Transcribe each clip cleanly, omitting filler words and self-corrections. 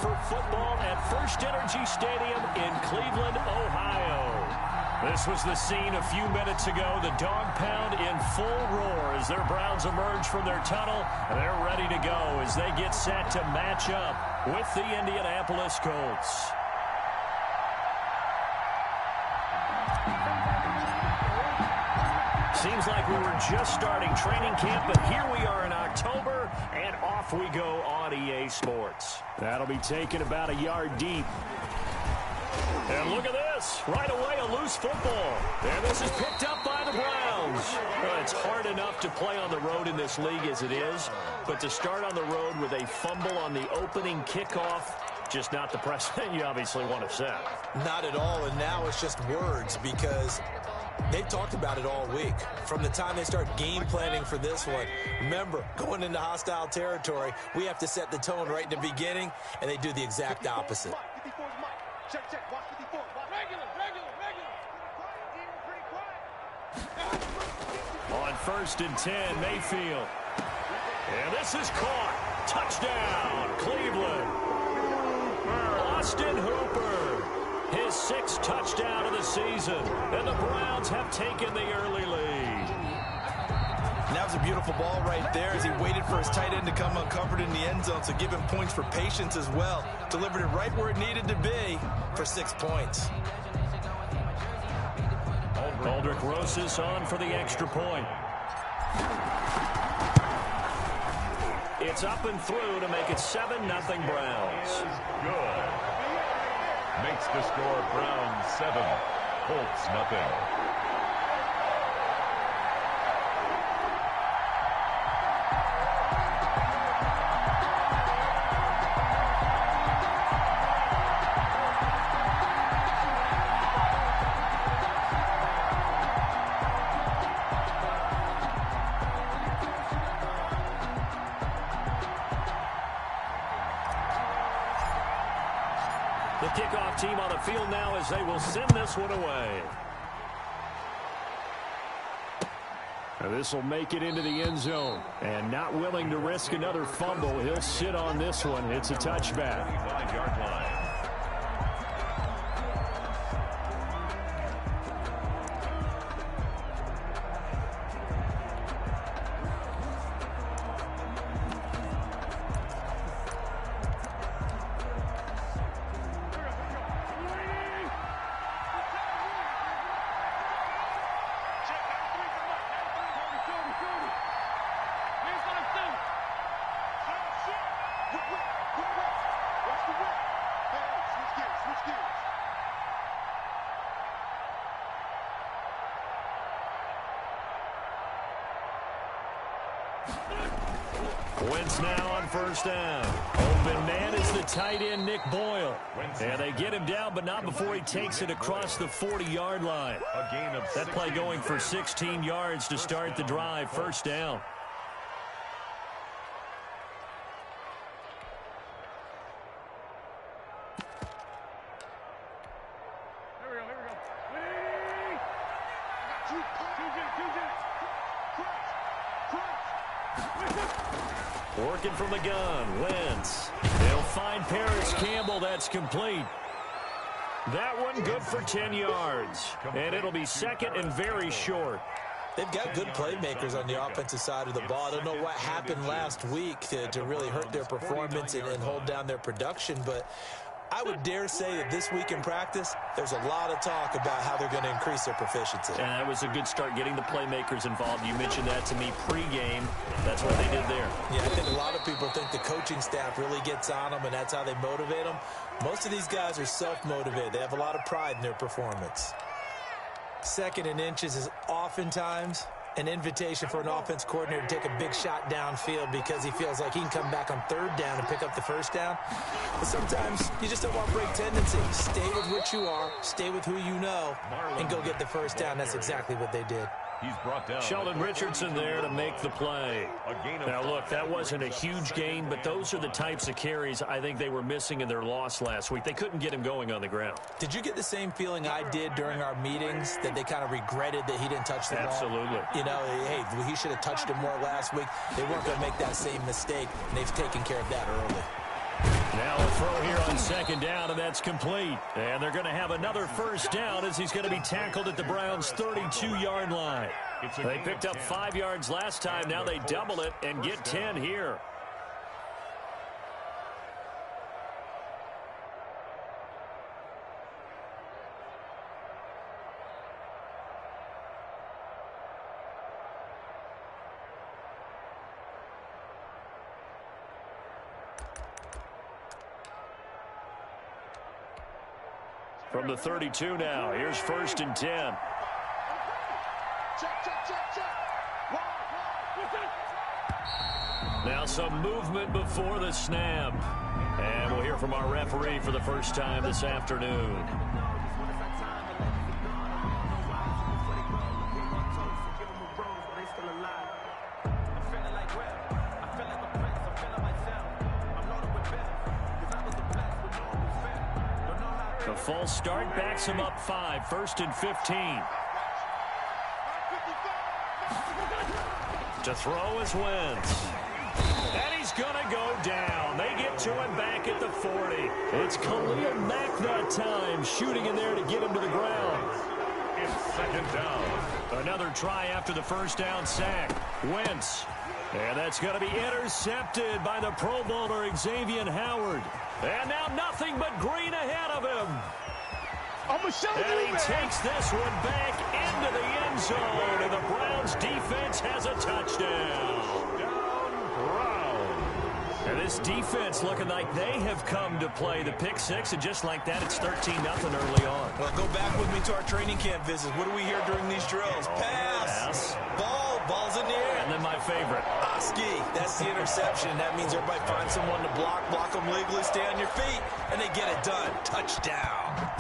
for football at First Energy Stadium in Cleveland, Ohio. This was the scene a few minutes ago. The dog pound in full roar as their Browns emerge from their tunnel. They're ready to go as they get set to match up with the Indianapolis Colts. Seems like we were just starting training camp, but here we are in October, and off we go on EA Sports. That'll be taken about a yard deep. And look at this. Right away, a loose football. And this is picked up by the Browns. Well, it's hard enough to play on the road in this league as it is, but to start on the road with a fumble on the opening kickoff, just not the precedent you obviously want to set. Not at all, and now it's just words because they've talked about it all week. From the time they start game planning for this one, remember, going into hostile territory, we have to set the tone right in the beginning, and they do the exact opposite. On 1st and 10, Mayfield. And this is caught. Touchdown, Cleveland. Austin Hooper. His 6th touchdown of the season. And the Browns have taken the early lead. And that was a beautiful ball right there as he waited for his tight end to come uncovered in the end zone, so give him points for patience as well. Delivered it right where it needed to be for 6 points. Aldrich Rosas on for the extra point. It's up and through to make it 7-0 Browns. Good. Makes the score Browns 7, Colts nothing. The kickoff team on the field now as they will send this one away. This will make it into the end zone. And not willing to risk another fumble, he'll sit on this one. It's a touchback. 5-yard line. Wentz now on 1st down. Open man is the tight end, Nick Boyle. And they get him down, but not before he takes it across the 40-yard line. That play going for 16 yards to start the drive. 1st down. Working from the gun, Wentz. They'll find Paris Campbell. That's complete. That one good for 10 yards. And it'll be 2nd and very short. They've got good playmakers on the offensive side of the ball. I don't know what happened last week to really hurt their performance and hold down their production, but I would dare say that this week in practice, there's a lot of talk about how they're going to increase their proficiency. And that was a good start, getting the playmakers involved. You mentioned that to me pregame. That's what they did there. Yeah, I think a lot of people think the coaching staff really gets on them, and that's how they motivate them. Most of these guys are self-motivated. They have a lot of pride in their performance. 2nd and inches is oftentimes an invitation for an offense coordinator to take a big shot downfield because he feels like he can come back on 3rd down and pick up the 1st down. But sometimes you just don't want to break tendency. Stay with what you are, stay with who you know, and go get the 1st down. That's exactly what they did. He's brought down. Sheldon Richardson there to make the play. Now, look, that wasn't a huge gain, but those are the types of carries I think they were missing in their loss last week. They couldn't get him going on the ground. Did you get the same feeling I did during our meetings, that they kind of regretted that he didn't touch the ball? Absolutely. You know, hey, he should have touched it more last week. They weren't going to make that same mistake, and they've taken care of that early. Now a throw here on second down, and that's complete. And they're going to have another first down as he's going to be tackled at the Browns' 32-yard line. They picked up 5 yards last time. Now they double it and get 10 here. From the 32 now, here's 1st and 10. Now some movement before the snap. And we'll hear from our referee for the first time this afternoon. The false start backs him up 5, 1st and 15. To throw is Wentz. And he's going to go down. They get to him back at the 40. It's Khalil Mack that time, shooting in there to get him to the ground. It's 2nd down. Another try after the first down sack. Wentz. And that's going to be intercepted by the Pro Bowler Xavier Howard. And now nothing but green ahead of him. And he takes this one back into the end zone. And the Browns defense has a touchdown. And this defense looking like they have come to play the pick six. And just like that, it's 13-0 early on. Well, go back with me to our training camp visits. What do we hear during these drills? Pass. Ball's in the air. And then my favorite. Oski. That's the interception. That means everybody finds someone to block them legally, stay on your feet, and they get it done. Touchdown.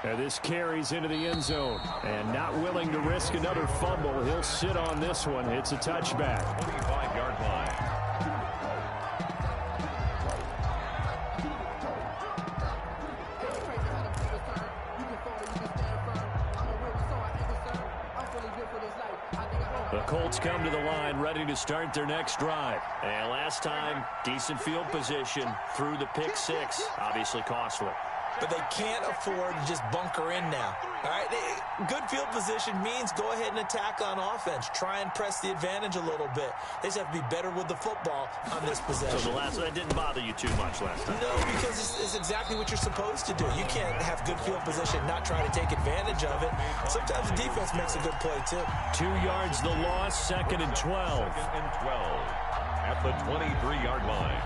And this carries into the end zone. And not willing to risk another fumble, he'll sit on this one. It's a touchback. 25-yard line. The Colts come to the line ready to start their next drive. And last time, decent field position through the pick six. Obviously costly. But they can't afford to just bunker in now. All right, good field position means go ahead and attack on offense. Try and press the advantage a little bit. They just have to be better with the football on this possession. So that didn't bother you too much last time? No, because it's exactly what you're supposed to do. You can't have good field position and not try to take advantage of it. Sometimes the defense makes a good play, too. 2 yards the loss, 2nd and 12. 2nd and 12 at the 23-yard line.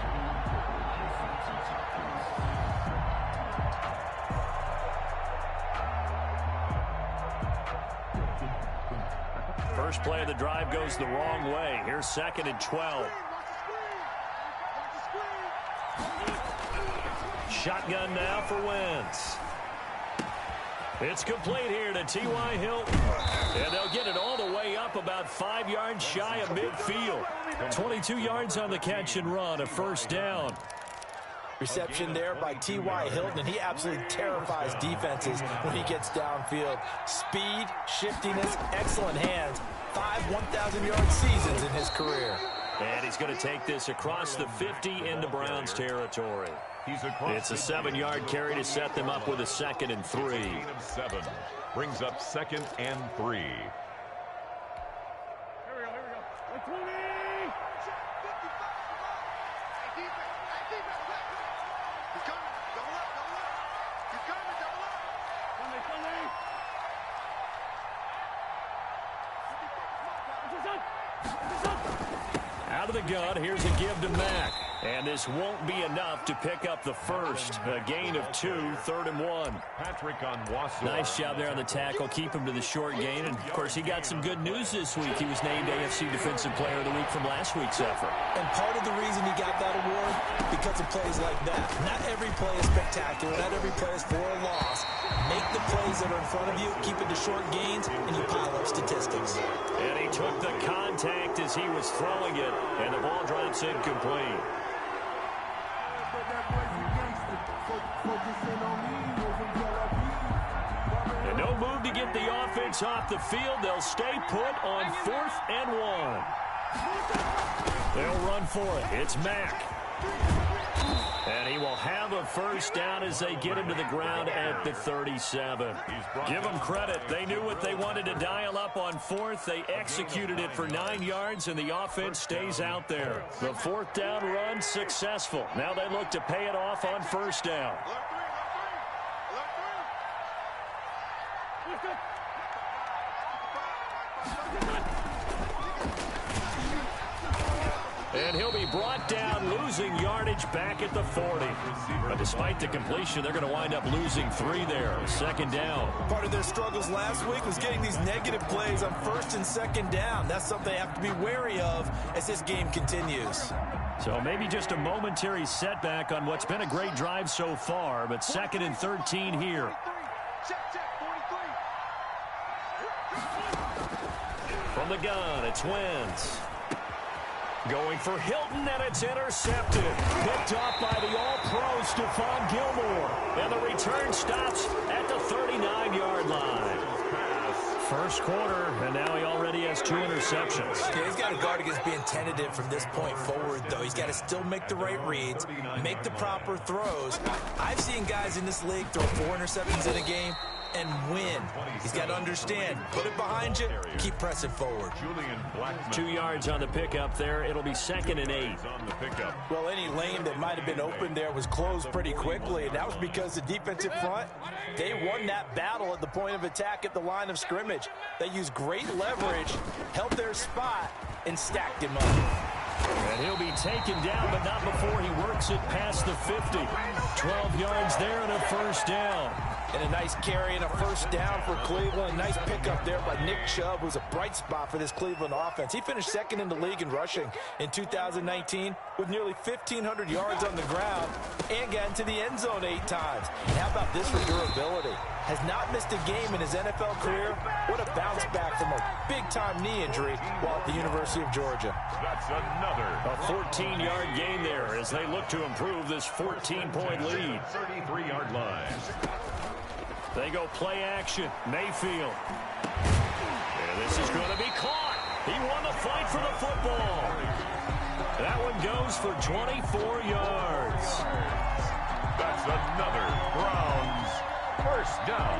First play of the drive goes the wrong way. Here's 2nd and 12. Shotgun now for Wentz. It's complete here to T.Y. Hilton. And they'll get it all the way up about 5 yards shy of midfield. 22 yards on the catch and run, a first down. Reception there by T.Y. Hilton, and he absolutely terrifies defenses when he gets downfield. Speed, shiftiness, excellent hands. 5 1,000-yard seasons in his career. And he's going to take this across the 50 into Browns territory. It's a 7-yard carry to set them up with a 2nd and 3. 7 brings up 2nd and 3. Out of the gun, here's a give to Mack. And this won't be enough to pick up the first. A gain of 2, 3rd and 1. Patrick on Wassel. Nice job there on the tackle. Keep him to the short gain. And, of course, he got some good news this week. He was named AFC Defensive Player of the Week from last week's effort. And part of the reason he got that award, because of plays like that. Not every play is spectacular. Not every play is for a loss. Make the plays that are in front of you, keep it to short gains, and you pile up statistics. And he took the contact as he was throwing it, and the ball drops incomplete. And no move to get the offense off the field. They'll stay put on 4th and 1. They'll run for it. It's Mack. And he will have a first down as they get him to the ground at the 37. Give them credit. They knew what they wanted to dial up on fourth. They executed it for 9 yards, and the offense stays out there. The fourth down run successful. Now they look to pay it off on first down. And he'll be brought down, losing yardage back at the 40. But despite the completion, they're going to wind up losing 3 there. Second down. Part of their struggles last week was getting these negative plays on first and second down. That's something they have to be wary of as this game continues. So maybe just a momentary setback on what's been a great drive so far, but second and 13 here. From the gun, it's Wentz. Going for Hilton, and it's intercepted. Picked off by the All-Pro Stephon Gilmore. And the return stops at the 39-yard line. First quarter, and now he already has 2 interceptions. Yeah, he's got to guard against being tentative from this point forward, though. He's got to still make the right reads, make the proper throws. I've seen guys in this league throw 4 interceptions in a game and win. He's got to understand, put it behind you, keep pressing forward. 2 yards on the pickup there. It'll be second and 8. Well, any lane that might have been open there was closed pretty quickly, and that was because the defensive front, they won that battle at the point of attack at the line of scrimmage. They used great leverage, held their spot, and stacked him up. And he'll be taken down, but not before he works it past the 50. 12 yards there and a first down. And a nice carry and a first down for Cleveland. Nice pickup there by Nick Chubb, who's a bright spot for this Cleveland offense. He finished second in the league in rushing in 2019 with nearly 1,500 yards on the ground and got into the end zone 8 times. And how about this for durability? Has not missed a game in his NFL career. What a bounce back from a big-time knee injury while at the University of Georgia. That's another. A 14-yard gain there as they look to improve this 14-point lead. 33-yard line. They go play action. Mayfield. And this is going to be caught. He won the fight for the football. That one goes for 24 yards. That's another Browns first down.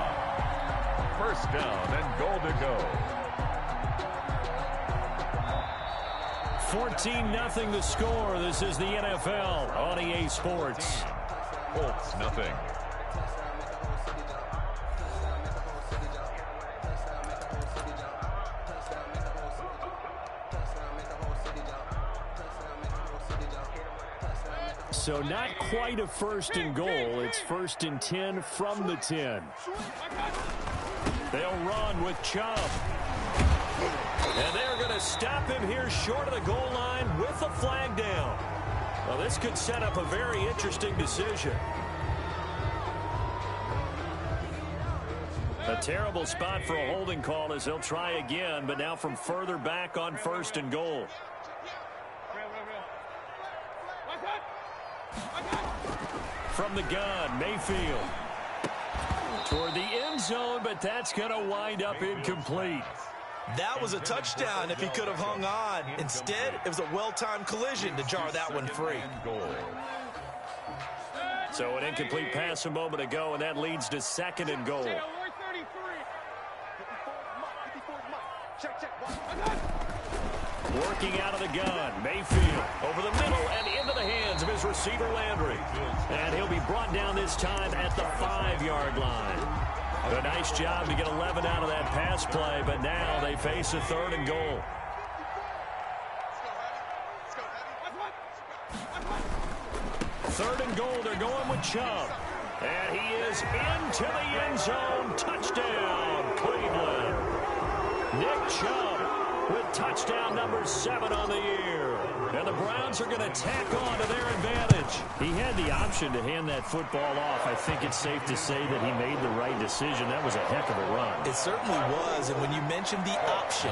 First down and goal to go. 14-0 the score. This is the NFL on EA Sports. Colts, nothing. So not quite a first and goal. It's first and 10 from the 10. They'll run with Chubb. And they're going to stop him here short of the goal line with the flag down. Well, this could set up a very interesting decision. A terrible spot for a holding call as they'll try again, but now from further back on first and goal. From the gun, Mayfield. Toward the end zone, but that's going to wind up incomplete. That was a touchdown if he could have hung on. Instead, it was a well-timed collision to jar that one free. So an incomplete pass a moment ago, and that leads to second and goal. Working out of the gun, Mayfield over the middle and into the hands of his receiver Landry. And he'll be brought down this time at the 5-yard line. A nice job to get 11 out of that pass play, but now they face a third and goal. Third and goal, they're going with Chubb. And he is into the end zone. Touchdown, Cleveland. Nick Chubb with touchdown number 7 on the year. And the Browns are going to tack on to their advantage. He had the option to hand that football off. I think it's safe to say that he made the right decision. That was a heck of a run. It certainly was. And when you mentioned the option,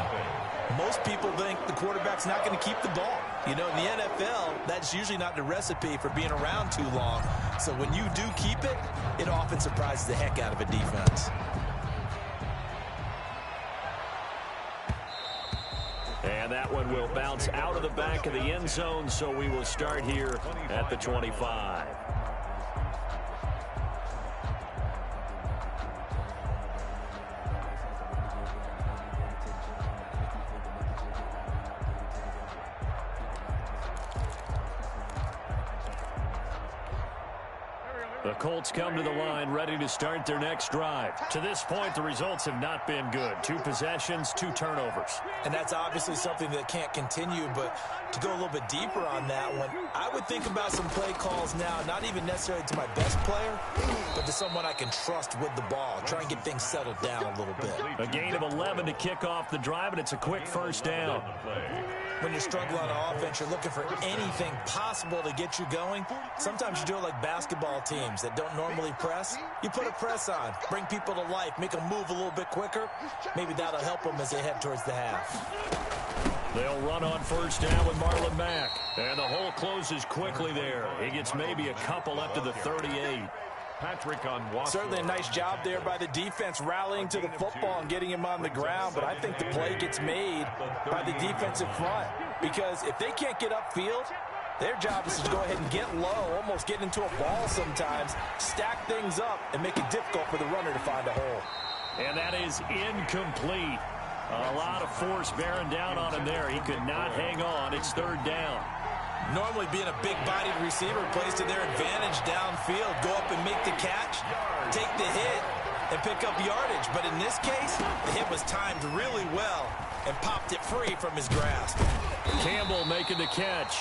most people think the quarterback's not going to keep the ball. You know, in the NFL, that's usually not the recipe for being around too long. So when you do keep it, it often surprises the heck out of a defense. And that one will bounce out of the back of the end zone, so we will start here at the 25. The Colts come to the line ready to start their next drive. To this point, the results have not been good. 2 possessions, 2 turnovers. And that's obviously something that can't continue, but to go a little bit deeper on that one, I would think about some play calls now, not even necessarily to my best player, but to someone I can trust with the ball. Try and get things settled down a little bit. A gain of 11 to kick off the drive, and it's a quick first down. When you're struggling on offense, you're looking for anything possible to get you going. Sometimes you do it like basketball teams that don't normally press. You put a press on, bring people to life, make them move a little bit quicker. Maybe that'll help them as they head towards the half. They'll run on first down with Marlon Mack. And the hole closes quickly there. He gets maybe a couple up to the 38. Patrick on Watson. Certainly a nice job there by the defense rallying to the football and getting him on the ground, but I think the play gets made by the defensive front because if they can't get upfield, their job is to go ahead and get low, almost get into a ball sometimes, stack things up, and make it difficult for the runner to find a hole. And that is incomplete. A lot of force bearing down on him there. He could not hang on. It's third down. Normally being a big-bodied receiver plays to their advantage downfield. Go up and make the catch, take the hit, and pick up yardage. But in this case, the hit was timed really well and popped it free from his grasp. Campbell making the catch.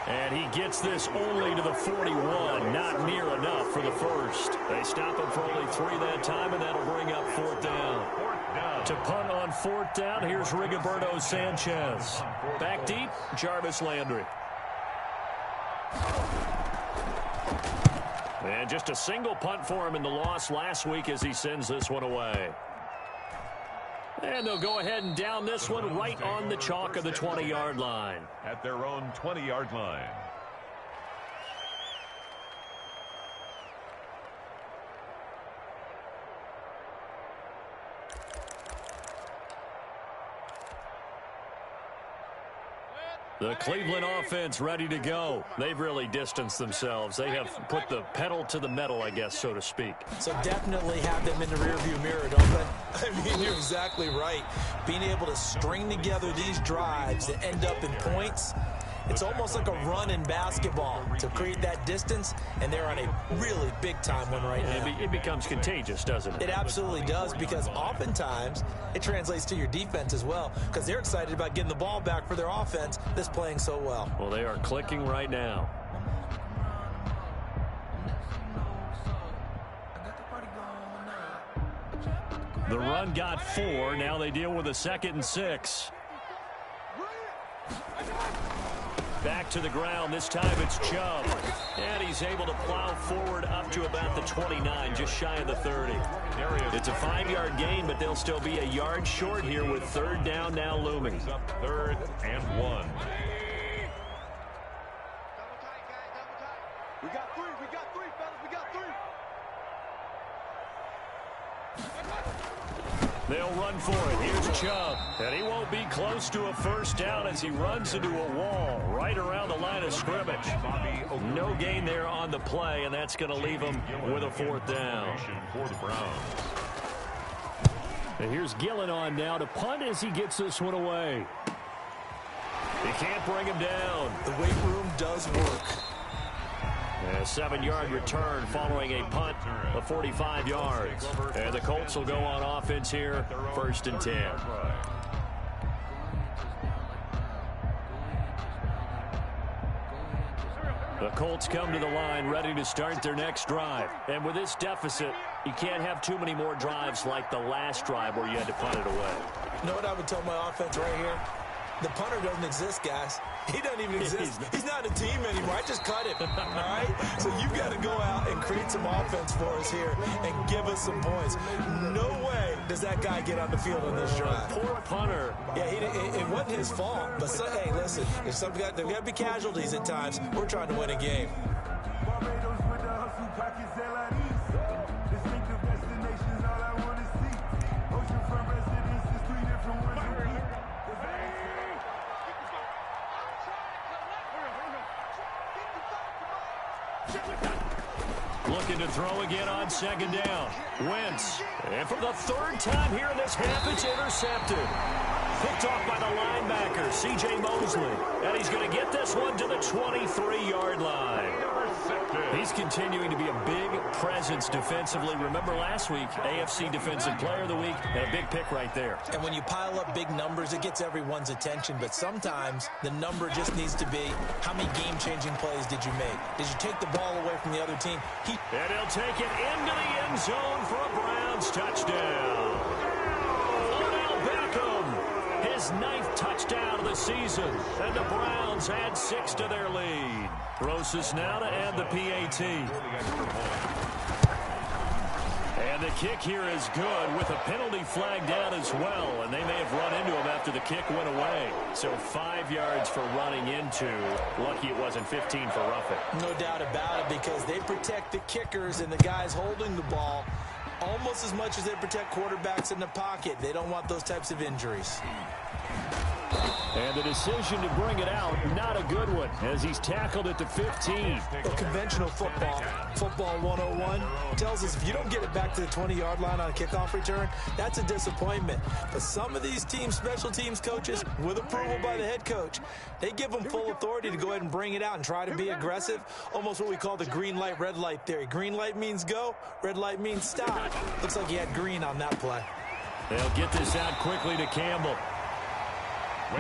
And he gets this only to the 41. Not near enough for the first. They stop him for only 3 that time, and that'll bring up fourth down. To punt on fourth down, here's Rigoberto Sanchez. Back deep, Jarvis Landry. And just a single punt for him in the loss last week as he sends this one away. And they'll go ahead and down this one right on the chalk of the 20-yard line. At their own 20-yard line. The Cleveland offense ready to go. They've really distanced themselves. They have put the pedal to the metal, I guess, so to speak. So definitely have them in the rearview mirror, don't they? I mean, you're exactly right. Being able to string together these drives that end up in points, it's almost like a run in basketball to create that distance, and they're on a really big-time one right now. It becomes contagious, doesn't it? It absolutely does, because oftentimes it translates to your defense as well, because they're excited about getting the ball back for their offense that's playing so well. Well, they are clicking right now. The run got 4. Now they deal with a 2nd and 6. Back to the ground. This time it's Chubb. And he's able to plow forward up to about the 29, just shy of the 30. It's a 5-yard gain, but they'll still be a yard short here with third down now looming. Up 3rd and 1. We got three, fellas, we got 3. They'll run for it. Here's Chubb. And he won't be close to a first down as he runs into a wall right around the line of scrimmage. No gain there on the play, and that's going to leave him with a 4th down. For the Browns. And here's Gillen on now to punt as he gets this one away. He can't bring him down. The weight room does work. A 7-yard return following a punt of 45 yards. And the Colts will go on offense here, 1st and 10. The Colts come to the line ready to start their next drive. And with this deficit, you can't have too many more drives like the last drive where you had to punt it away. You know what I would tell my offense right here? The punter doesn't exist, guys. He doesn't even exist. He's not a team anymore. I just cut him, all right? So you've got to go out and create some offense for us here and give us some points. No way does that guy get on the field on this drive. Poor punter. Yeah, it wasn't his fault. But, hey, listen, there's got to be casualties at times. We're trying to win a game. Looking to throw again on second down. Wentz. And for the third time here in this half, it's intercepted. Picked off by the linebacker, C.J. Mosley. And he's going to get this one to the 23-yard line. He's continuing to be a big presence defensively. Remember last week, AFC Defensive Player of the Week, and a big pick right there. And when you pile up big numbers, it gets everyone's attention. But sometimes the number just needs to be, how many game-changing plays did you make? Did you take the ball away from the other team? And he'll take it into the end zone for a Browns touchdown. Odell Beckham, his 9th touchdown of the season. And the Browns add 6 to their lead. Rosas now to add the PAT. And the kick here is good with a penalty flag down as well. And they may have run into him after the kick went away. So 5 yards for running into. Lucky it wasn't 15 for roughing. No doubt about it, because they protect the kickers and the guys holding the ball almost as much as they protect quarterbacks in the pocket. They don't want those types of injuries. And the decision to bring it out, not a good one, as he's tackled at the 15. Well, conventional football 101, tells us if you don't get it back to the 20-yard line on a kickoff return, that's a disappointment. But some of these teams, special teams coaches, with approval by the head coach, they give them full authority to go ahead and bring it out and try to be aggressive, almost what we call the green light, red light theory. Green light means go, red light means stop. Looks like he had green on that play. They'll get this out quickly to Campbell.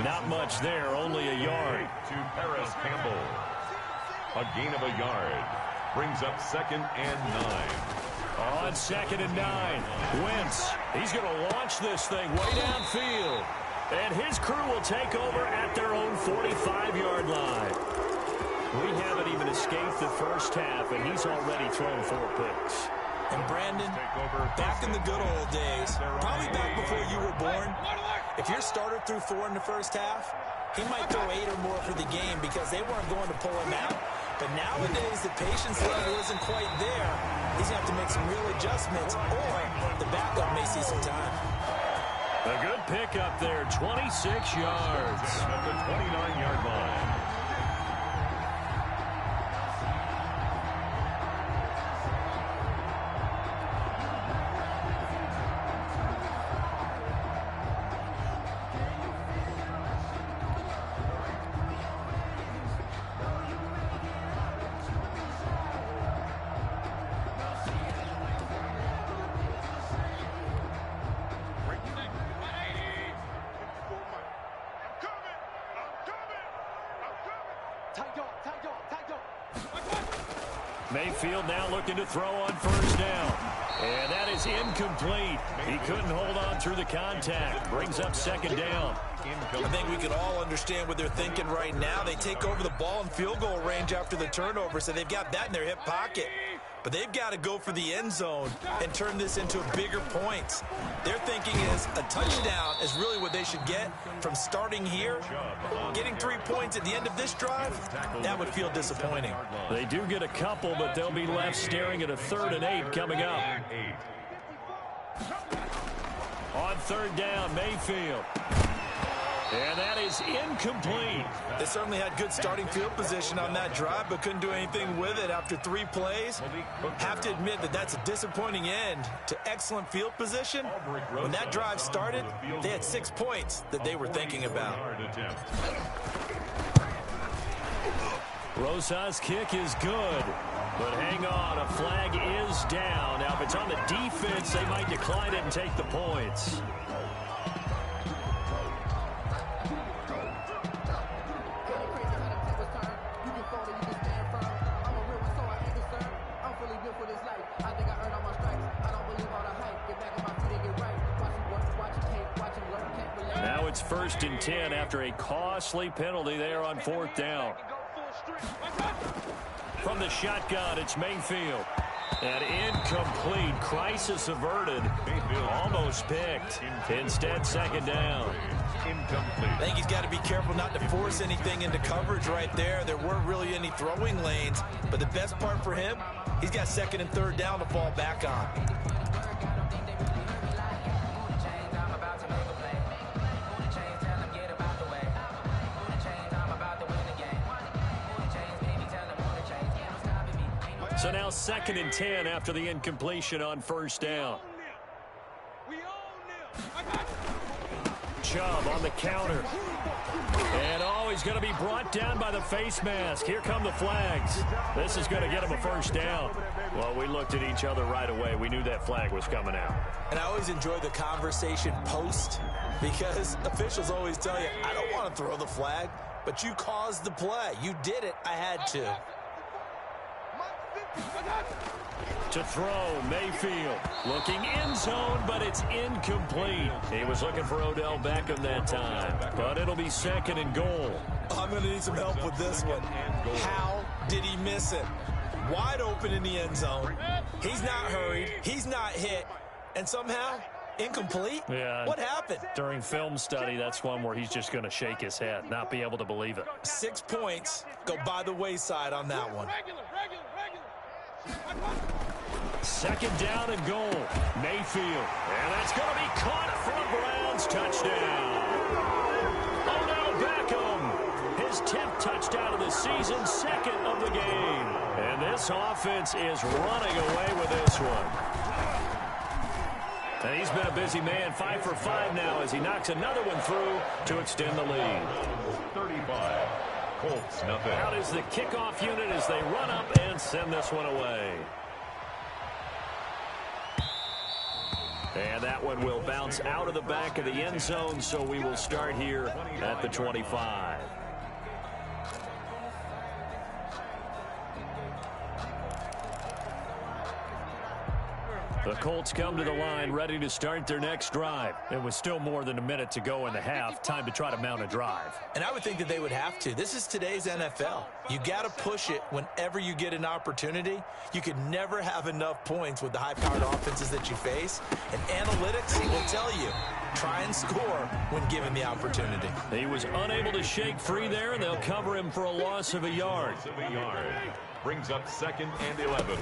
Not much there, only a yard. To Paris Campbell. A gain of a yard. Brings up 2nd and 9. On 2nd and 9. Wentz. He's going to launch this thing way downfield. And his crew will take over at their own 45-yard line. We haven't even escaped the first half, and he's already thrown 4 picks. And Brandon, back in the good old days, probably back before you were born, if your starter threw 4 in the first half, he might throw 8 or more for the game because they weren't going to pull him out. But nowadays, the patience level isn't quite there. He's going to have to make some real adjustments, or the backup may see some time. A good pickup there, 26 yards. At the 29-yard line. Mayfield now looking to throw on first down. And that is incomplete. He couldn't hold on through the contact. Brings up 2nd down. I think we can all understand what they're thinking right now. They take over the ball in field goal range after the turnover, so they've got that in their hip pocket. But they've got to go for the end zone and turn this into bigger points. Their thinking is a touchdown is really what they should get from starting here. Getting 3 points at the end of this drive, that would feel disappointing. They do get a couple, but they'll be left staring at a 3rd and 8 coming up. On 3rd down, Mayfield. And that is incomplete. They certainly had good starting field position on that drive, but couldn't do anything with it after 3 plays. Have to admit that that's a disappointing end to excellent field position. When that drive started, they had 6 points that they were thinking about. Rosas' kick is good. But hang on, a flag is down. Now, if it's on the defense, they might decline it and take the points. Now it's 1st and 10 after a costly penalty there on 4th down. From the shotgun, it's Mayfield. And incomplete. Crisis averted. Almost picked. Instead, 2nd down. I think he's got to be careful not to force anything into coverage right there. There weren't really any throwing lanes. But the best part for him, he's got 2nd and 3rd down to fall back on. So now 2nd and 10 after the incompletion on first down. Chubb on the counter. And he's going to be brought down by the face mask. Here come the flags. This is going to get him a first down. Well, we looked at each other right away. We knew that flag was coming out. And I always enjoy the conversation post because officials always tell you, I don't want to throw the flag, but you caused the play. You did it. I had to. To throw, Mayfield looking end zone, but it's incomplete. He was looking for Odell Beckham that time, but it'll be 2nd and goal. I'm going to need some help with this one. How did he miss it? Wide open in the end zone. He's not hurried. He's not hit. And somehow, incomplete? Yeah. What happened? During film study, that's one where he's just going to shake his head, not be able to believe it. 6 points go by the wayside on that one. 2nd down and goal. Mayfield. And that's going to be caught for a Browns touchdown. Odell Beckham. His 10th touchdown of the season, 2nd of the game. And this offense is running away with this one. And he's been a busy man, 5 for 5 now as he knocks another one through to extend the lead. 35. Colts, nothing. Out is the kickoff unit as they run up and send this one away. And that one will bounce out of the back of the end zone, so we will start here at the 25. The Colts come to the line ready to start their next drive. It was still more than a minute to go in the half. Time to try to mount a drive. And I would think that they would have to. This is today's NFL. You got to push it whenever you get an opportunity. You could never have enough points with the high-powered offenses that you face. And analytics will tell you, try and score when given the opportunity. He was unable to shake free there, and they'll cover him for a loss of a yard. Brings up 2nd and 11.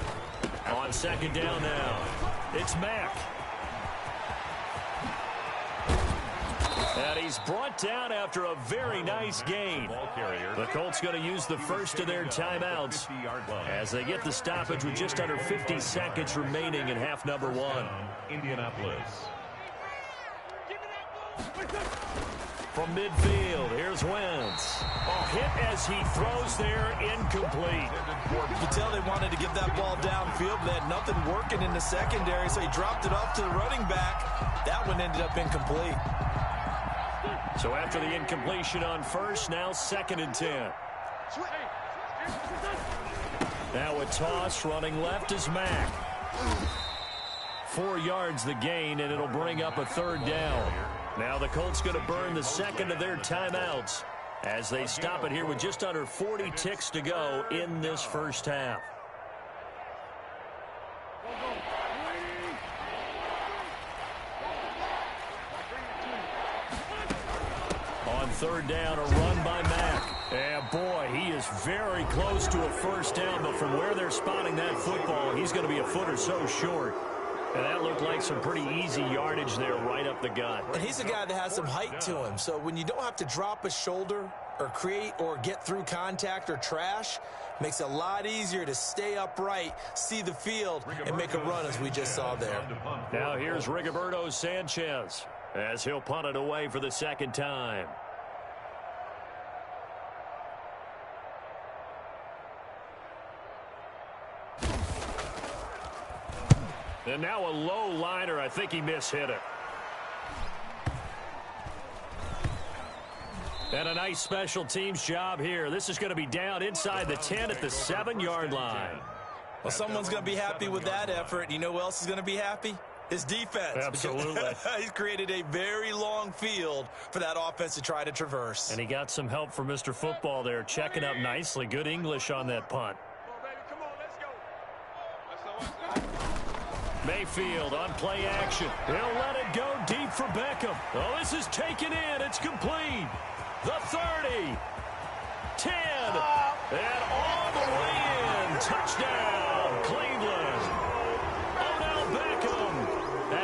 On 2nd down now, it's Mack. And he's brought down after a very nice gain. The Colts going to use the first of their timeouts as they get the stoppage with just under 50 seconds remaining in half number 1. Indianapolis. From midfield, here's Wentz. Hit as he throws there, incomplete. You can tell they wanted to get that ball downfield, but they had nothing working in the secondary, so he dropped it off to the running back. That one ended up incomplete. So after the incompletion on first, now 2nd and 10. Now a toss running left is Mack. 4 yards the gain, and it'll bring up a 3rd down. Now the Colts going to burn the 2nd of their timeouts as they stop it here with just under 40 ticks to go in this first half. On 3rd down, a run by Mack. And boy, he is very close to a first down, but from where they're spotting that football, he's going to be a foot or so short. And that looked like some pretty easy yardage there right up the gut. And he's a guy that has some height to him. So when you don't have to drop a shoulder or create or get through contact or trash, makes it a lot easier to stay upright, see the field, and make a run as we just saw there. Now here's Rigoberto Sanchez as he'll punt it away for the 2nd time. And now a low liner. I think he mishit it. And a nice special teams job here. This is going to be down inside the 10 at the 7-yard line. Well, someone's going to be happy with that effort. You know who else is going to be happy? His defense. Absolutely. He's created a very long field for that offense to try to traverse. And he got some help from Mr. Football there, checking up nicely. Good English on that punt. Mayfield on play action. He'll let it go deep for Beckham. Oh, this is taken in. It's complete. The 30. 10. And all the way in. Touchdown, Cleveland. Odell Beckham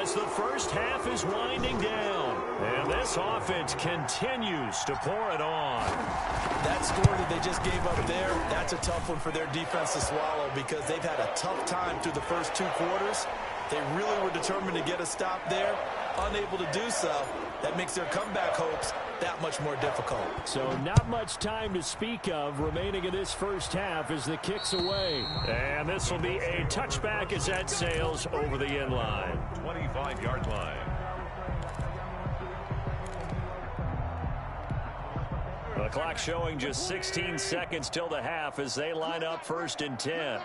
as the first half is winding down. And this offense continues to pour it on. That score that they just gave up there, that's a tough one for their defense to swallow because they've had a tough time through the first 2 quarters. They really were determined to get a stop there, unable to do so. That makes their comeback hopes that much more difficult. So not much time to speak of remaining in this first half as the kick's away. And this will be a touchback as that sails over the end line. 25-yard line. The clock showing just 16 seconds till the half as they line up 1st and 10.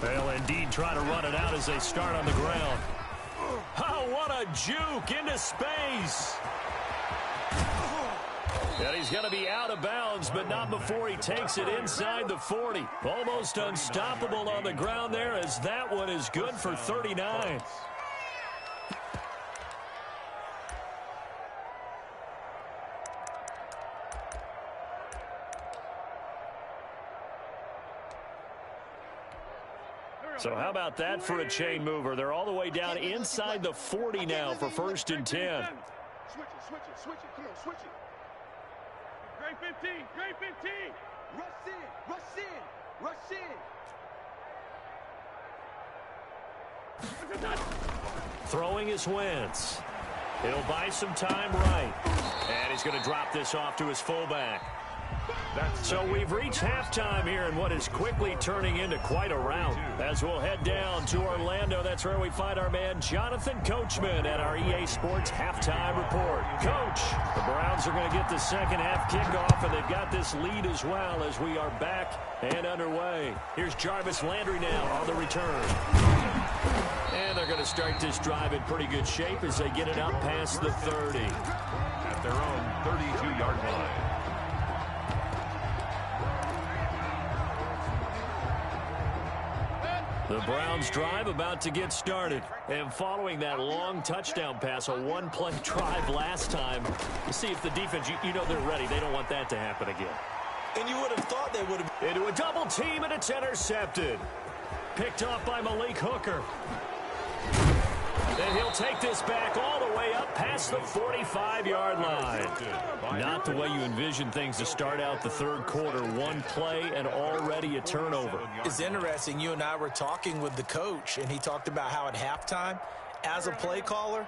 They'll indeed try to run it out as they start on the ground. Oh, what a juke into space. And he's going to be out of bounds, but not before he takes it inside the 40. Almost unstoppable on the ground there as that one is good for 39. So how about that for a chain mover? They're all the way down inside the 40 now for 1st and 10. Switch it, switch it, switch it. Come on, switch it. Great 15, great 15. Rush in, rush in, rush in. Throwing is Wentz. He'll buy some time right. And he's going to drop this off to his fullback. So we've reached halftime here in what is quickly turning into quite a rout. As we'll head down to Orlando, that's where we find our man Jonathan Coachman at our EA Sports Halftime Report. Coach, the Browns are going to get the second half kickoff, and they've got this lead as well as we are back and underway. Here's Jarvis Landry now on the return. And they're going to start this drive in pretty good shape as they get it out past the 30. At their own 32-yard line. The Browns drive about to get started. And following that long touchdown pass, a one-play drive last time, to see if the defense, you know they're ready. They don't want that to happen again. And you would have thought they would have. Into a double team, and it's intercepted. Picked off by Malik Hooker. And he'll take this back all the way up past the 45-yard line. Not the way you envision things to start out the third quarter. One play and already a turnover. It's interesting. You and I were talking with the coach, and he talked about how at halftime, as a play caller,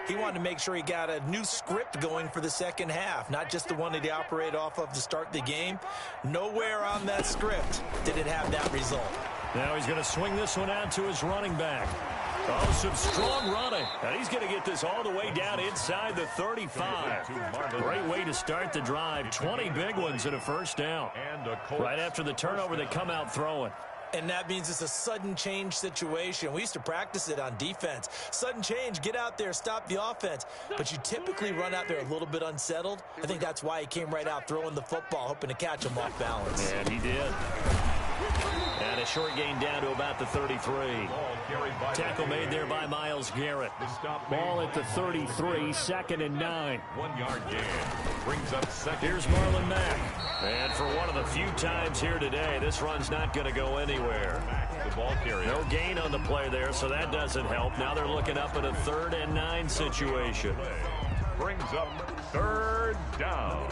he wanted to make sure he got a new script going for the second half, not just the one that he operated off of to start the game. Nowhere on that script did it have that result. Now he's going to swing this one out to his running back. Oh, some strong running. And he's going to get this all the way down inside the 35. Great way to start the drive. 20 big ones and a first down. Right after the turnover, they come out throwing. And that means it's a sudden change situation. We used to practice it on defense. Sudden change, get out there, stop the offense. But you typically run out there a little bit unsettled. I think that's why he came right out throwing the football, hoping to catch him off balance. And he did. And a short gain down to about the 33. Tackle made there by Myles Garrett. Ball at the 33, 2nd and 9. 1 yard gain. Brings up second. Here's Marlon Mack. And for one of the few times here today, this run's not going to go anywhere. The ball carrier. No gain on the play there, so that doesn't help. Now they're looking up at a 3rd and 9 situation. Brings up 3rd down.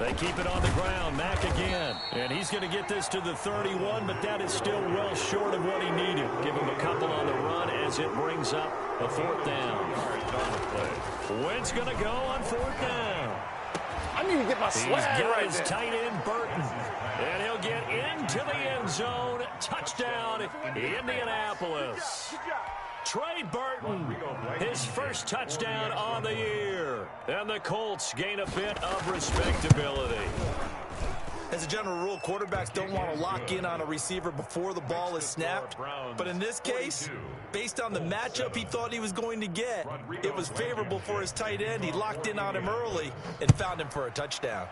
They keep it on the ground. Mack again. And he's going to get this to the 31, but that is still well short of what he needed. Give him a couple on the run as it brings up a 4th down. Wentz going to go on 4th down. I need to get my swag He's got right his there. tight end, Burton. And he'll get into the end zone. Touchdown, Indianapolis. Trey Burton, his first touchdown on the year. And the Colts gain a bit of respectability. As a general rule, quarterbacks don't want to lock in on a receiver before the ball is snapped. But in this case, based on the matchup he thought he was going to get, it was favorable for his tight end. He locked in on him early and found him for a touchdown.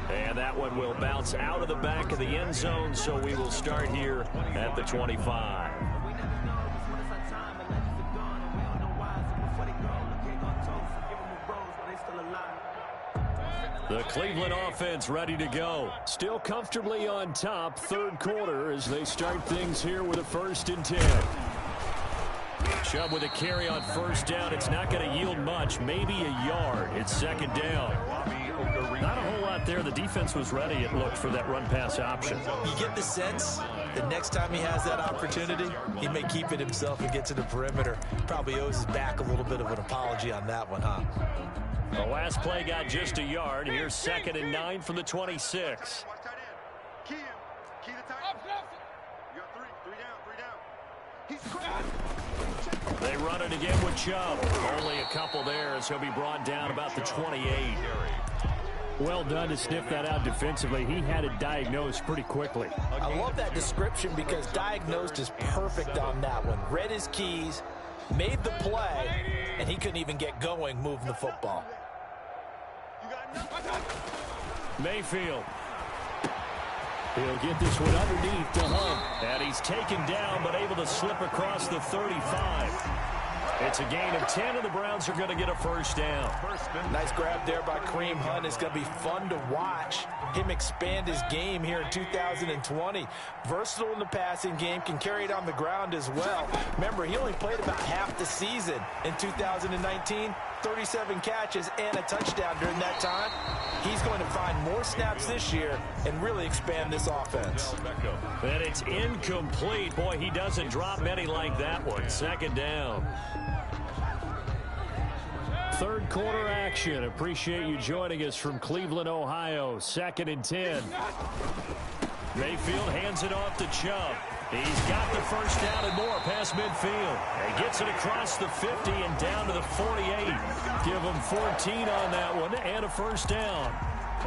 And that one will bounce out of the back of the end zone, so we will start here at the 25. The Cleveland offense ready to go. Still comfortably on top, third quarter as they start things here with a 1st and 10. Chubb with a carry on first down. It's not going to yield much, maybe a yard. It's 2nd down. Not a whole lot there. The defense was ready, it looked, for that run-pass option. You get the sense the next time he has that opportunity, he may keep it himself and get to the perimeter. Probably owes his back a little bit of an apology on that one, huh? The last play got just a yard. Here's 2nd and 9 from the 26. They run it again with Chubb. Only a couple there as he'll be brought down about the 28. Well done to sniff that out defensively. He had it diagnosed pretty quickly. I love that description because diagnosed is perfect on that one. Read his keys, made the play, and he couldn't even get going moving the football. Mayfield. He'll get this one underneath to Hunt. And he's taken down but able to slip across the 35. It's a gain of 10, and the Browns are going to get a 1st down. Nice grab there by Kareem Hunt. It's going to be fun to watch him expand his game here in 2020. Versatile in the passing game, can carry it on the ground as well. Remember, he only played about half the season in 2019. 37 catches and a touchdown during that time. He's going to find more snaps this year and really expand this offense. And it's incomplete. Boy, he doesn't drop many like that one. 2nd down. Third quarter action. Appreciate you joining us from Cleveland, Ohio. 2nd and 10. Mayfield hands it off to Chubb. He's got the 1st down and more past midfield. And gets it across the 50 and down to the 48. Give him 14 on that one and a 1st down.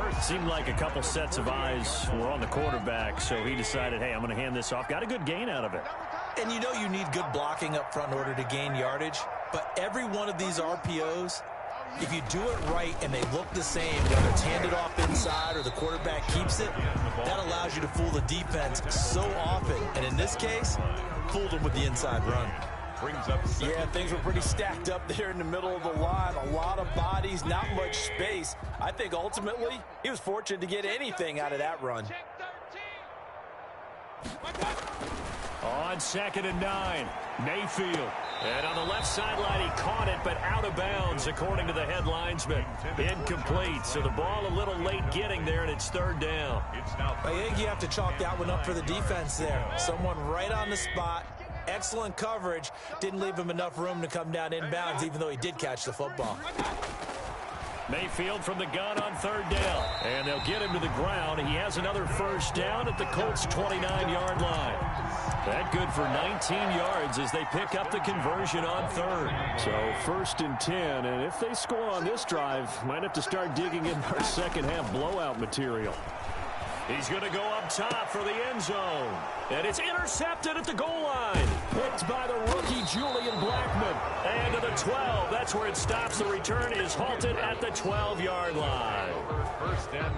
It seemed like a couple sets of eyes were on the quarterback, so he decided, hey, I'm going to hand this off. Got a good gain out of it. And you know you need good blocking up front in order to gain yardage. But every one of these RPOs, if you do it right and they look the same, whether it's handed off inside or the quarterback keeps it, that allows you to fool the defense so often. And in this case, fooled them with the inside run. Yeah, things were pretty stacked up there in the middle of the line. A lot of bodies, not much space. I think ultimately he was fortunate to get anything out of that run. On 2nd and 9, Mayfield. And on the left sideline, he caught it, but out of bounds, according to the head linesman. Incomplete, so the ball a little late getting there, and it's 3rd down. I think you have to chalk that one up for the defense there. Someone right on the spot. Excellent coverage. Didn't leave him enough room to come down inbounds, even though he did catch the football. Mayfield from the gun on 3rd down. And they'll get him to the ground. He has another 1st down at the Colts' 29-yard line. That good for 19 yards as they pick up the conversion on 3rd. So 1st and 10, and if they score on this drive, might have to start digging in our second-half blowout material. He's going to go up top for the end zone. And it's intercepted at the goal line. Picked by the rookie Julian Blackmon. And to the 12. That's where it stops. The return is halted at the 12-yard line.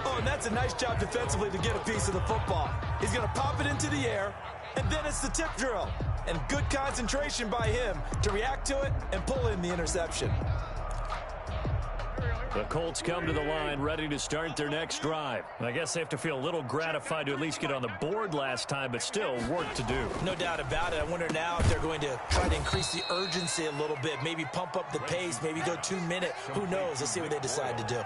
Oh, and that's a nice job defensively to get a piece of the football. He's going to pop it into the air, and then it's the tip drill. And good concentration by him to react to it and pull in the interception. The Colts come to the line ready to start their next drive. I guess they have to feel a little gratified to at least get on the board last time, but still work to do. No doubt about it. I wonder now if they're going to try to increase the urgency a little bit, maybe pump up the pace, maybe go 2-minute. Who knows? Let's see what they decide to do.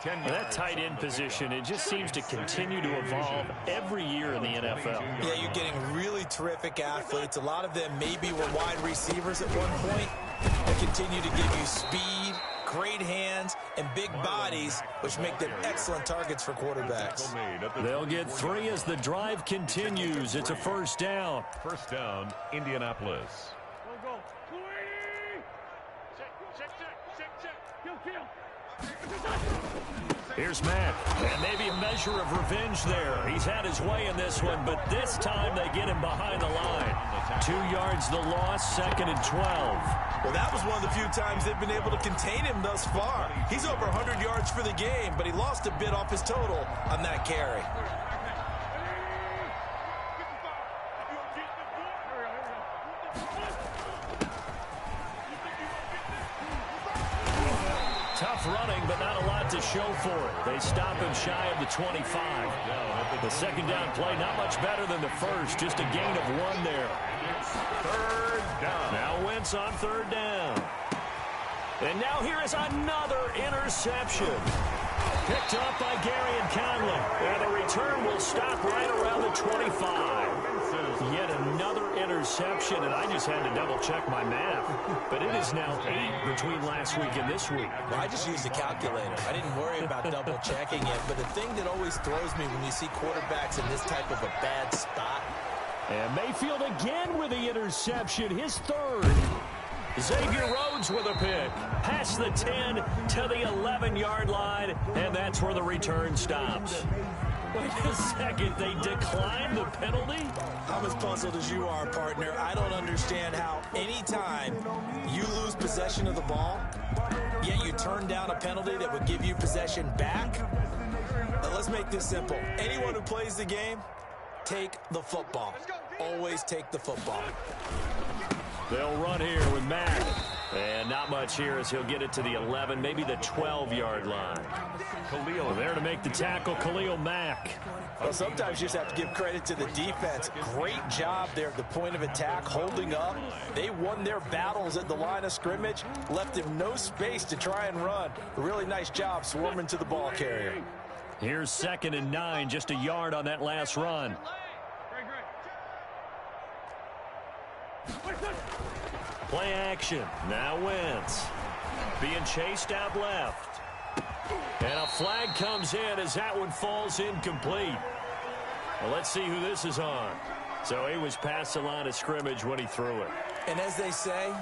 That tight end position, it just seems to continue to evolve every year in the NFL. Yeah, you're getting really terrific athletes. A lot of them maybe were wide receivers at one point. They continue to give you speed, great hands, and big bodies, which make them excellent targets for quarterbacks. They'll get 3 as the drive continues. It's a 1st down. 1st down, Indianapolis. Go. 280. Check. Kill. Here's Matt, and maybe a measure of revenge there. He's had his way in this one, but this time they get him behind the line. 2 yards the loss, 2nd and 12. Well, that was one of the few times they've been able to contain him thus far. He's over 100 yards for the game, but he lost a bit off his total on that carry. Tough running, but not a lot to show for it. They stop him shy of the 25. The second down play, not much better than the first. Just a gain of 1 there. Third down. Now Wentz on third down. And now here is another interception. Picked up by Gary and Conley. And the return will stop right around the 25. Yet another interception, and I just had to double-check my math. But it is now 8 between last week and this week. Well, I just used a calculator. I didn't worry about double-checking it. But the thing that always throws me when you see quarterbacks in this type of a bad spot. And Mayfield again with the interception, his third. Xavier Rhodes with a pick. Past the 10 to the 11-yard line, and that's where the return stops. Wait a second, they declined the penalty? I'm as puzzled as you are, partner. I don't understand how anytime you lose possession of the ball, yet you turn down a penalty that would give you possession back. Now, let's make this simple. Anyone who plays the game, take the football. Always take the football. They'll run here with Mack. And not much here as he'll get it to the 11, maybe the 12-yard line. Khalil there to make the tackle, Khalil Mack. Well, sometimes you just have to give credit to the defense. Great job there at the point of attack, holding up. They won their battles at the line of scrimmage, left him no space to try and run. A really nice job swarming to the ball carrier. Here's 2nd and 9, just a yard on that last run. Play action. Now Wentz. Being chased out left. And a flag comes in as that one falls incomplete. Well, let's see who this is on. So he was past the line of scrimmage when he threw it. And as they say,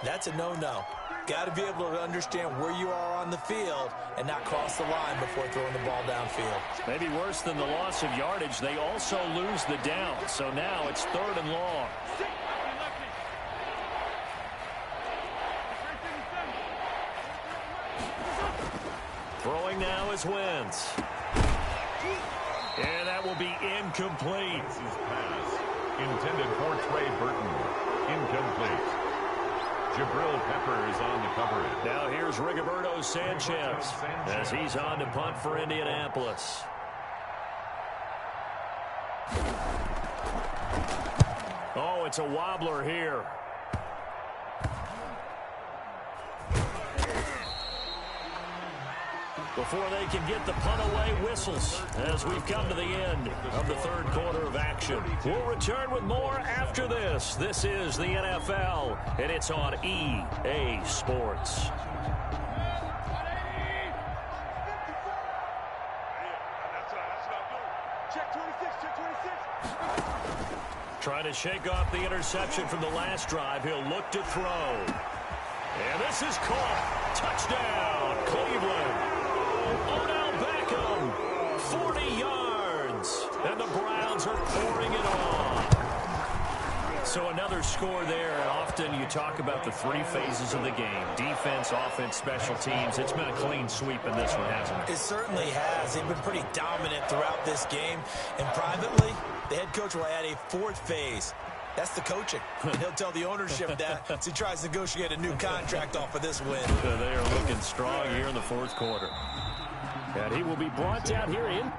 that's a no-no. Got to be able to understand where you are on the field and not cross the line before throwing the ball downfield. Maybe worse than the loss of yardage, they also lose the down. So now it's 3rd and long. Throwing now is Wentz. And that will be incomplete. This is pass intended for Trey Burton. Incomplete. Jabril Peppers on the coverage. Now here's Rigoberto Sanchez as he's on to punt for Indianapolis. Oh, it's a wobbler here. Before they can get the punt away, whistles as we've come to the end of the 3rd quarter of action. We'll return with more after this. This is the NFL, and it's on EA Sports. Check 26, check 26. Trying to shake off the interception from the last drive. He'll look to throw. And this is caught. Touchdown, Cleveland. Odell Beckham, 40 yards. And the Browns are pouring it on. So another score there. Often you talk about the 3 phases of the game. Defense, offense, special teams. It's been a clean sweep in this one, hasn't it? It certainly has. They've been pretty dominant throughout this game. And privately, the head coach will add a 4th phase. That's the coaching. And he'll tell the ownership that as he tries to negotiate a new contract off of this win. They are looking strong here in the 4th quarter. And he will be brought down here in.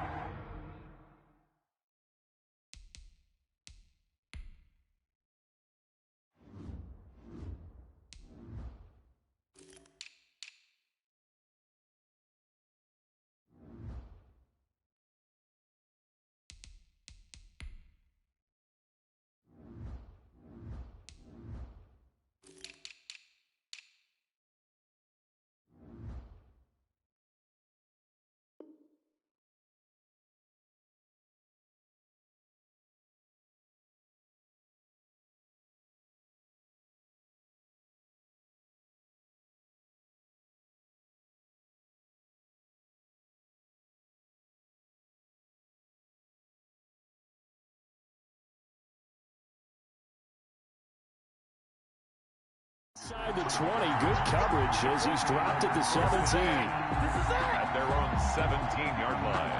Inside the 20, good coverage as he's dropped at the 17. At their own 17-yard line.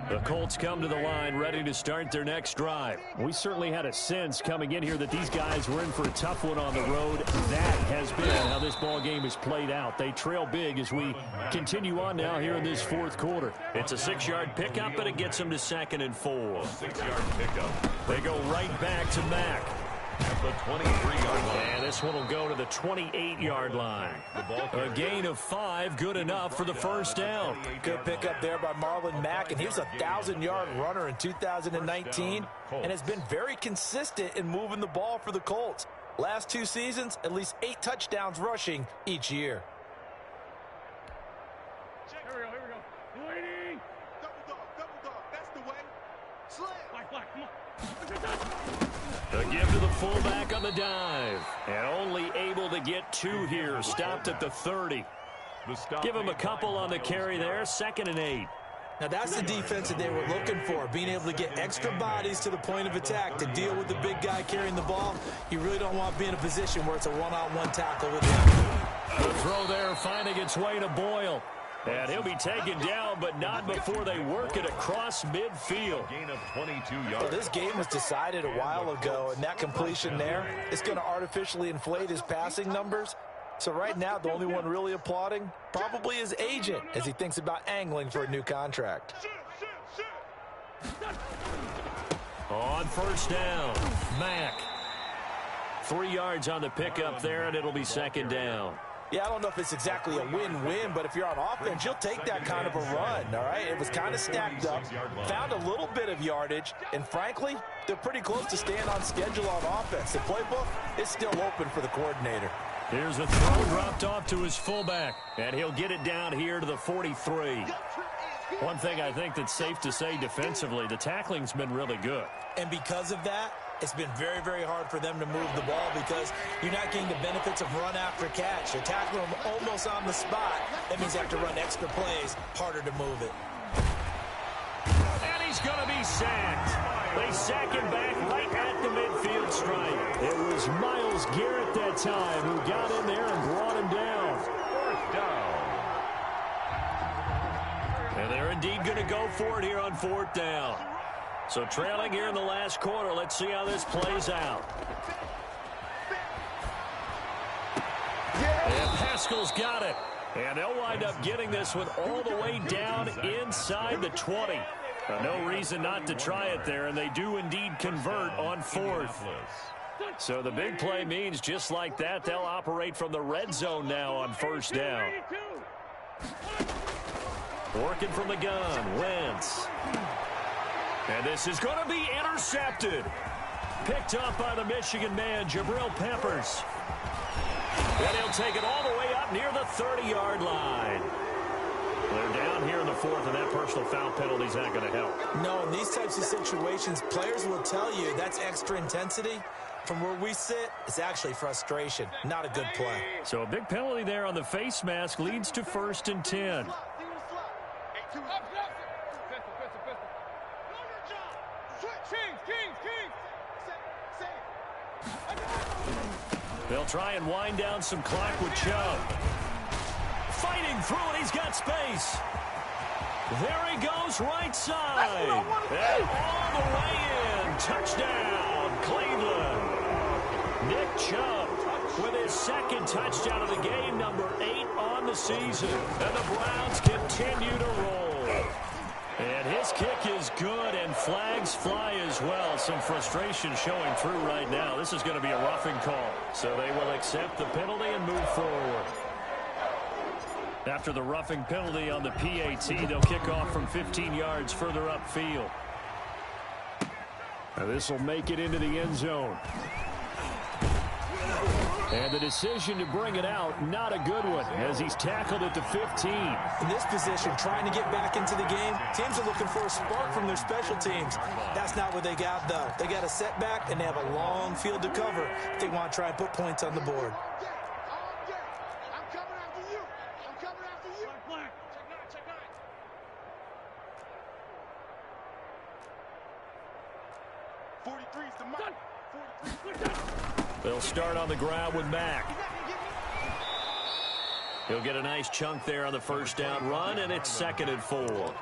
The Colts come to the line ready to start their next drive. We certainly had a sense coming in here that these guys were in for a tough one on the road. That has been how this ball game has played out. They trail big as we continue on now here in this fourth quarter. It's a 6-yard pickup, but it gets them to 2nd and 4. 6-yard pickup. They go right back to Mack. At the 23-yard line. And this one will go to the 28-yard line. A gain of 5, good enough for the first down. Good pickup there by Marlon Mack, and he was a 1,000-yard runner in 2019 and has been very consistent in moving the ball for the Colts. Last 2 seasons, at least 8 touchdowns rushing each year. Here we go. Waiting. Double dog. That's the way. Slam. Flag, come on. A give to the fullback on the dive. And only able to get 2 here. Stopped at the 30. Give him a couple on the carry there. 2nd and 8. Now that's the defense that they were looking for, being able to get extra bodies to the point of attack to deal with the big guy carrying the ball. You really don't want to be in a position where it's a one-on-one tackle with him. The throw there finding its way to Boyle. And he'll be taken down, but not before they work it across midfield. Gain of 22 yards. Well, this game was decided a while ago, and that completion there is going to artificially inflate his passing numbers. So right now, the only one really applauding probably his agent as he thinks about angling for a new contract. On first down, Mack. 3 yards on the pickup there, and it'll be 2nd down. Yeah, I don't know if it's exactly a win-win, but if you're on offense, you'll take that kind of a run, all right? It was kind of stacked up, found a little bit of yardage, and frankly, they're pretty close to staying on schedule on offense. The playbook is still open for the coordinator. Here's a throw dropped off to his fullback, and he'll get it down here to the 43. One thing I think that's safe to say defensively, the tackling's been really good. And because of that, it's been very, very hard for them to move the ball because you're not getting the benefits of run after catch. You're tackling them almost on the spot. That means you have to run extra plays, harder to move it. And he's going to be sacked. They sack him back right at the midfield stripe. It was Myles Garrett that time who got in there and brought him down. 4th down. And they're indeed going to go for it here on 4th down. So trailing here in the last quarter. Let's see how this plays out. And Pascal's got it. And they'll wind up getting this one all the way down inside the 20. No reason not to try it there, and they do indeed convert on 4th. So the big play means just like that, they'll operate from the red zone now on 1st down. Working from the gun, Wentz. And this is going to be intercepted. Picked up by the Michigan man, Jabril Peppers. And he'll take it all the way up near the 30-yard line. They're down here in the 4th, and that personal foul penalty is not going to help. No, in these types of situations, players will tell you that's extra intensity. From where we sit, it's actually frustration, not a good play. So a big penalty there on the face mask leads to 1st and 10. They'll try and wind down some clock with Chubb. Fighting through it, he's got space. There he goes, right side. And all the way in. Touchdown, Cleveland. Nick Chubb with his 2nd touchdown of the game, number 8 on the season. And the Browns continue to roll. And his kick is good, and flags fly as well. Some frustration showing through right now. This is going to be a roughing call. So they will accept the penalty and move forward. After the roughing penalty on the PAT, they'll kick off from 15 yards further upfield. Now this will make it into the end zone. And the decision to bring it out, not a good one, as he's tackled at the 15. In this position, trying to get back into the game, teams are looking for a spark from their special teams. That's not what they got, though. They got a setback, and they have a long field to cover if they want to try and put points on the board. I'm coming after you. I'm coming after you. Check 43's the mark. 43's. They'll start on the ground with Mack. He'll get a nice chunk there on the first down run, and it's 2nd and 4.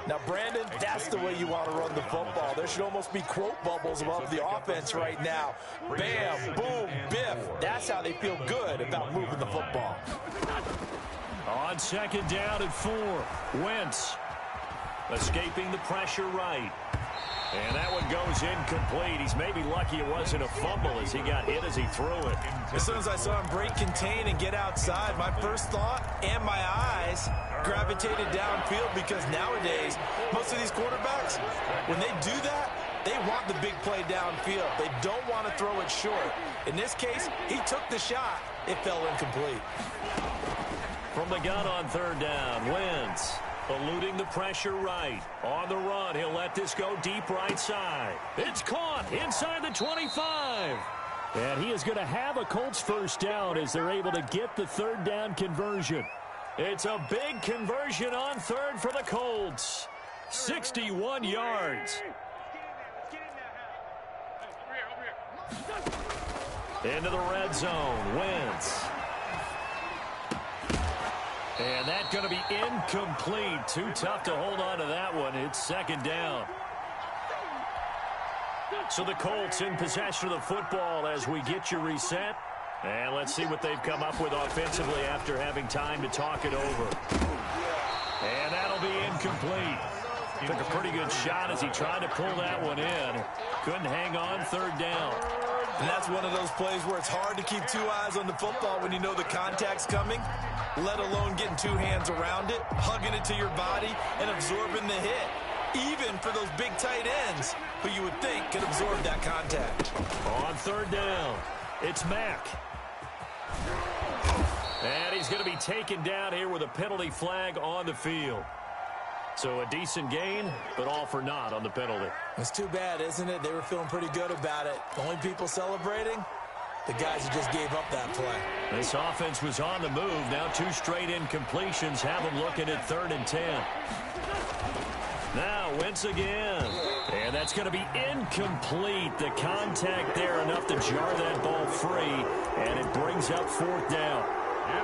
Now, Brandon, that's the way you want to run the football. There should almost be quote bubbles above the offense right now. Bam, boom, biff. That's how they feel good about moving the football. On 2nd down and 4, Wentz escaping the pressure right. And that one goes incomplete. He's maybe lucky it wasn't a fumble as he got hit as he threw it. As soon as I saw him break contain and get outside, my first thought and my eyes gravitated downfield, because nowadays, most of these quarterbacks, when they do that, they want the big play downfield. They don't want to throw it short. In this case, he took the shot. It fell incomplete. From the gun on 3rd down, Wentz eluding the pressure right. On the run, he'll let this go deep right side. It's caught inside the 25. And he is going to have a Colts first down as they're able to get the 3rd down conversion. It's a big conversion on 3rd for the Colts. 61 yards. Into the red zone, Wentz. And that's going to be incomplete. Too tough to hold on to that one. It's 2nd down. So the Colts in possession of the football as we get you reset. And let's see what they've come up with offensively after having time to talk it over. And that'll be incomplete. Took a pretty good shot as he tried to pull that one in. Couldn't hang on 3rd down. And that's one of those plays where it's hard to keep 2 eyes on the football when you know the contact's coming, let alone getting 2 hands around it, hugging it to your body, and absorbing the hit. Even for those big tight ends who you would think could absorb that contact. On 3rd down, it's Mack. And he's going to be taken down here with a penalty flag on the field. So a decent gain, but all for naught on the penalty. It's too bad, isn't it? They were feeling pretty good about it. The only people celebrating, the guys who just gave up that play. This offense was on the move. Now 2 straight incompletions have them looking at 3rd and 10. Now Wentz again. And that's going to be incomplete. The contact there enough to jar that ball free. And it brings up 4th down.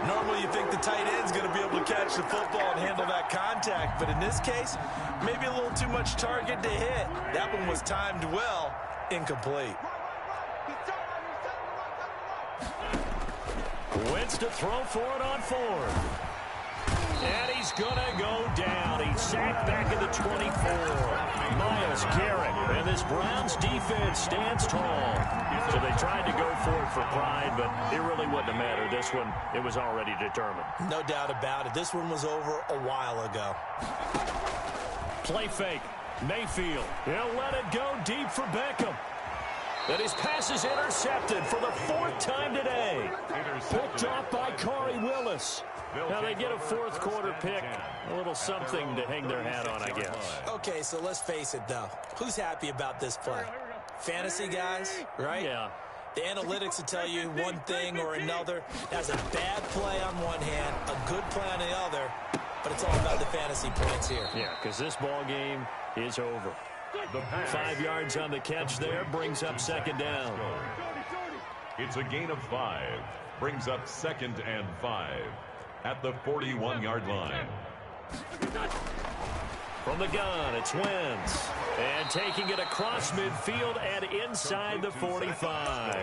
Normally you think the tight end's going to be able to catch the football and handle that contact. But in this case, maybe a little too much target to hit. That one was timed well. Incomplete. Wentz to throw for it on 4th. And he's going to go down. He's sacked back at the 24. Myles Garrett. And this Browns defense stands tall. So they tried to go for it for pride, but it really wouldn't have mattered. This one, it was already determined. No doubt about it. This one was over a while ago. Play fake. Mayfield. He'll let it go deep for Beckham. And his pass is intercepted for the 4th time today. Picked off by Corey Willis. Now they get a 4th quarter pick. A little something to hang their hat on, I guess. Okay, so let's face it, though. Who's happy about this play? Fantasy guys, right? Yeah. The analytics will tell you one thing or another. That's a bad play on one hand, a good play on the other, but it's all about the fantasy points here. Yeah, because this ball game is over. 5 yards on the catch there brings up 2nd down. It's a gain of 5. Brings up 2nd and 5 at the 41-yard line. From the gun, it's Wentz. And taking it across midfield and inside the 45.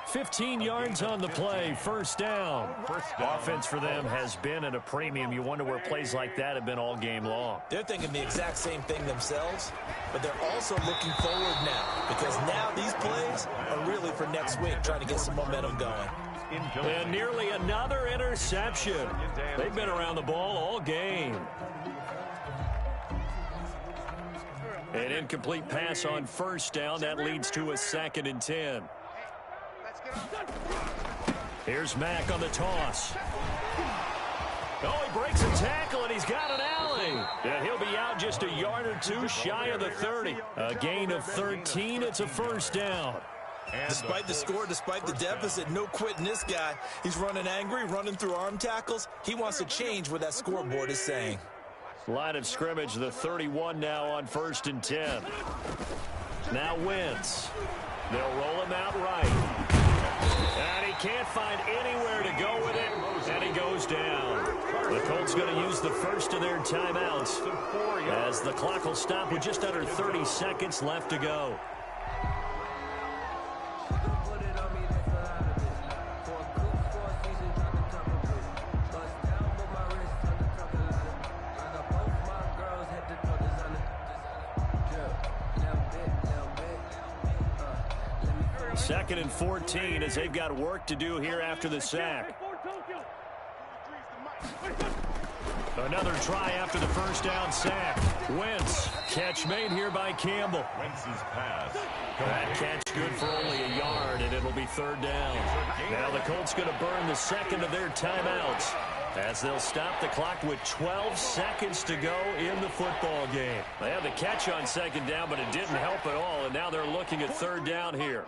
15 yards on the play, 1st down. Offense for them has been at a premium. You wonder where plays like that have been all game long. They're thinking the exact same thing themselves, but they're also looking forward now, because now these plays are really for next week, trying to get some momentum going. And nearly another interception. They've been around the ball all game. An incomplete pass on 1st down. That leads to a 2nd and 10. Here's Mack on the toss. Oh, he breaks a tackle, and he's got an alley. And he'll be out just a yard or 2 shy of the 30. A gain of 13. It's a 1st down. Despite the score, despite the deficit, no quitting this guy. He's running angry, running through arm tackles. He wants to change what that scoreboard is saying. Line of scrimmage, the 31 now on 1st and 10. Now Wentz. They'll roll him out right. And he can't find anywhere to go with it, and he goes down. Colts going to use the first of their timeouts as the clock will stop with just under 30 seconds left to go. Second and 14 as they've got work to do here after the sack. Another try after the first down sack. Wentz, catch made here by Campbell. Wentz's pass. That catch good for only a yard, and it'll be third down. Now the Colts going to burn the second of their timeouts as they'll stop the clock with 12 seconds to go in the football game. They had the catch on second down, but it didn't help at all, and now they're looking at third down here.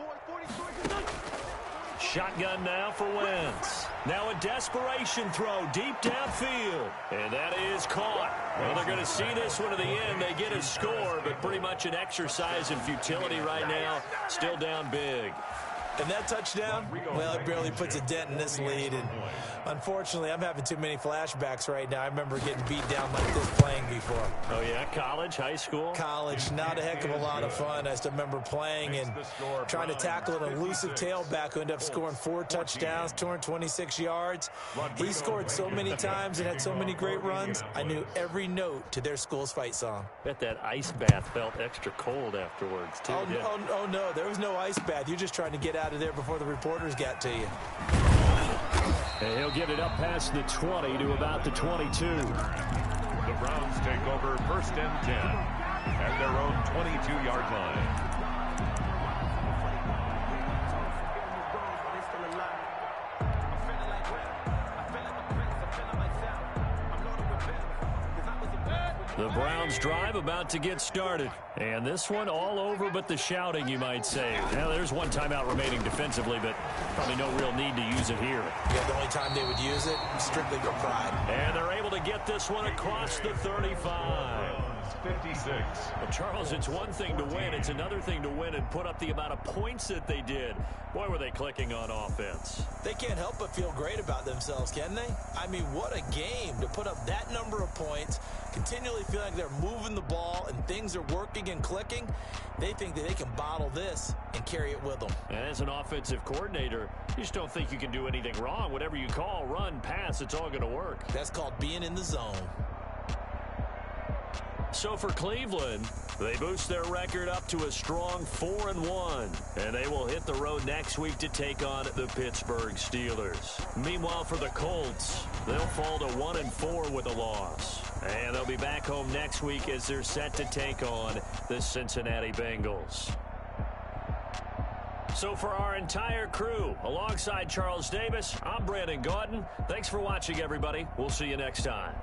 Shotgun now for Wentz. Now a desperation throw deep downfield. And that is caught. Well, they're going to see this one to the end. They get a score, but pretty much an exercise in futility right now. Still down big. And that touchdown, well, it barely puts a dent in this lead. And unfortunately, I'm having too many flashbacks right now. I remember getting beat down like this playing before. Oh, yeah? College, high school? College, not a heck of a lot of fun. I still remember playing and trying to tackle an elusive tailback who ended up scoring 4 touchdowns, 226 yards. He scored so many times and had so many great runs, I knew every note to their school's fight song. Bet that ice bath felt extra cold afterwards, too. Oh, no, there was no ice bath. You're just trying to get out of there before the reporters got to you. And he'll get it up past the 20 to about the 22. The Browns take over first and 10 at their own 22-yard line. The Browns drive about to get started. And this one all over but the shouting, you might say. Now, there's one timeout remaining defensively, but probably no real need to use it here. Yeah, the only time they would use it, strictly for pride. And they're able to get this one across the 35. 56. Well, Charles, it's one thing to win. It's another thing to win and put up the amount of points that they did. Boy, were they clicking on offense. They can't help but feel great about themselves, can they? I mean, what a game to put up that number of points, continually feel like they're moving the ball and things are working and clicking. They think that they can bottle this and carry it with them. And as an offensive coordinator, you just don't think you can do anything wrong. Whatever you call, run, pass, it's all going to work. That's called being in the zone. So for Cleveland, they boost their record up to a strong 4-1, and they will hit the road next week to take on the Pittsburgh Steelers. Meanwhile, for the Colts, they'll fall to 1-4 with a loss, and they'll be back home next week as they're set to take on the Cincinnati Bengals. So for our entire crew, alongside Charles Davis, I'm Brandon Gaudin. Thanks for watching, everybody. We'll see you next time.